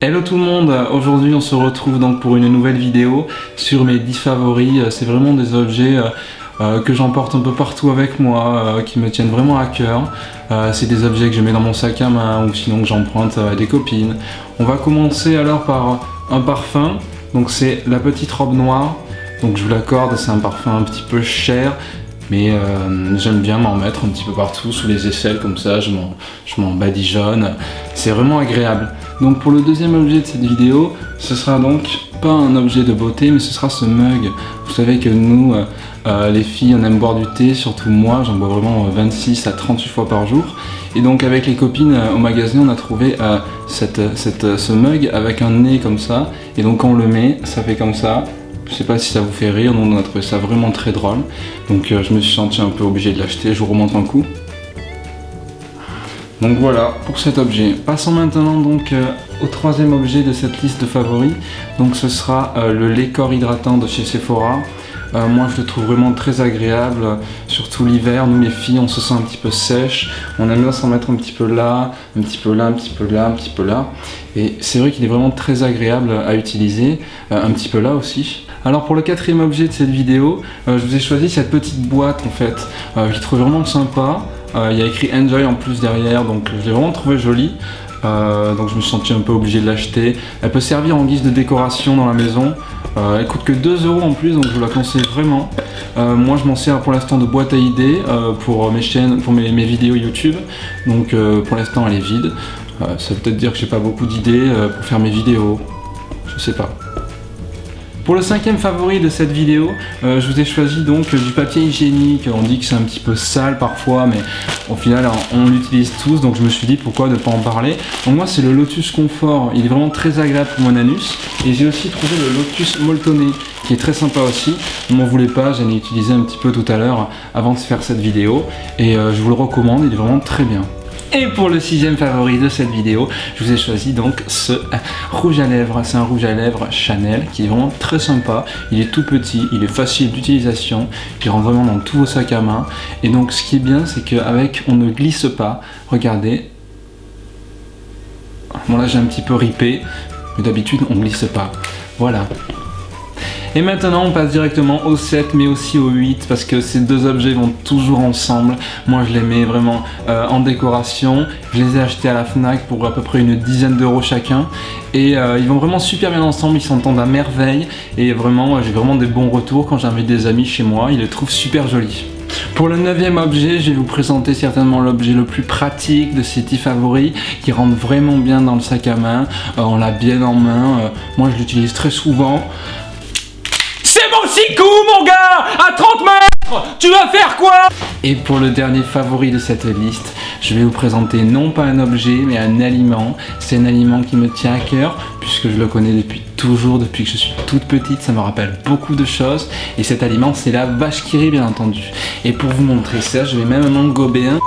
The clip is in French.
Hello tout le monde, aujourd'hui on se retrouve donc pour une nouvelle vidéo sur mes 10 favoris. C'est vraiment des objets que j'emporte un peu partout avec moi, qui me tiennent vraiment à cœur. C'est des objets que je mets dans mon sac à main ou sinon que j'emprunte à des copines. On va commencer alors par un parfum, donc c'est la petite robe noire. Donc je vous l'accorde, c'est un parfum un petit peu cher, mais j'aime bien m'en mettre un petit peu partout, sous les aisselles comme ça, je m'en badigeonne, c'est vraiment agréable. Donc pour le deuxième objet de cette vidéo, ce sera donc pas un objet de beauté, mais ce sera ce mug. Vous savez que nous, les filles, on aime boire du thé, surtout moi, j'en bois vraiment 26 à 38 fois par jour. Et donc avec les copines au magasin, on a trouvé ce mug avec un nez comme ça, et donc quand on le met, ça fait comme ça. Je sais pas si ça vous fait rire, nous on a trouvé ça vraiment très drôle. Donc je me suis senti un peu obligé de l'acheter, je vous remonte un coup. Donc voilà pour cet objet. Passons maintenant donc au troisième objet de cette liste de favoris. Donc ce sera le lait corps hydratant de chez Sephora. Moi je le trouve vraiment très agréable, surtout l'hiver. Nous les filles on se sent un petit peu sèche, on aime bien s'en mettre un petit peu là, un petit peu là, un petit peu là, un petit peu là. Et c'est vrai qu'il est vraiment très agréable à utiliser, un petit peu là aussi. Alors pour le quatrième objet de cette vidéo, je vous ai choisi cette petite boîte en fait. Je l'ai trouvé vraiment sympa. Il y a écrit Enjoy en plus derrière, donc je l'ai vraiment trouvé jolie. Donc je me suis senti un peu obligé de l'acheter. Elle peut servir en guise de décoration dans la maison. Elle coûte que 2 € en plus, donc je vous la conseille vraiment. Moi je m'en sers pour l'instant de boîte à idées pour mes chaînes, pour mes vidéos YouTube. Donc pour l'instant elle est vide. Ça veut peut-être dire que j'ai pas beaucoup d'idées pour faire mes vidéos. Je sais pas. Pour le cinquième favori de cette vidéo, je vous ai choisi donc du papier hygiénique. On dit que c'est un petit peu sale parfois, mais au final on l'utilise tous, donc je me suis dit pourquoi ne pas en parler. Donc moi c'est le Lotus Confort, il est vraiment très agréable pour mon anus. Et j'ai aussi trouvé le Lotus Moltonné, qui est très sympa aussi. Ne m'en voulez pas, j'en ai utilisé un petit peu tout à l'heure avant de faire cette vidéo. Et je vous le recommande, il est vraiment très bien. Et pour le sixième favori de cette vidéo, je vous ai choisi donc ce rouge à lèvres. C'est un rouge à lèvres Chanel qui est vraiment très sympa. Il est tout petit, il est facile d'utilisation, il rentre vraiment dans tous vos sacs à main. Et donc ce qui est bien, c'est qu'avec on ne glisse pas. Regardez. Bon là j'ai un petit peu ripé, mais d'habitude on ne glisse pas. Voilà. Et maintenant on passe directement au 7 mais aussi au 8 parce que ces deux objets vont toujours ensemble. Moi je les mets vraiment en décoration. Je les ai achetés à la Fnac pour à peu près une dizaine d'euros chacun. Et ils vont vraiment super bien ensemble, ils s'entendent à merveille. Et vraiment j'ai vraiment des bons retours quand j'invite des amis chez moi, ils les trouvent super jolis. Pour le 9e objet, je vais vous présenter certainement l'objet le plus pratique de ces 10 favoris qui rentre vraiment bien dans le sac à main. On l'a bien en main, moi je l'utilise très souvent. C'est mon chicou mon gars, à 30 mètres, tu vas faire quoi? Et pour le dernier favori de cette liste, je vais vous présenter non pas un objet mais un aliment. C'est un aliment qui me tient à cœur puisque je le connais depuis toujours, depuis que je suis toute petite, ça me rappelle beaucoup de choses. Et cet aliment c'est la vache qui rit bien entendu. Et pour vous montrer ça, je vais même m'en gober un.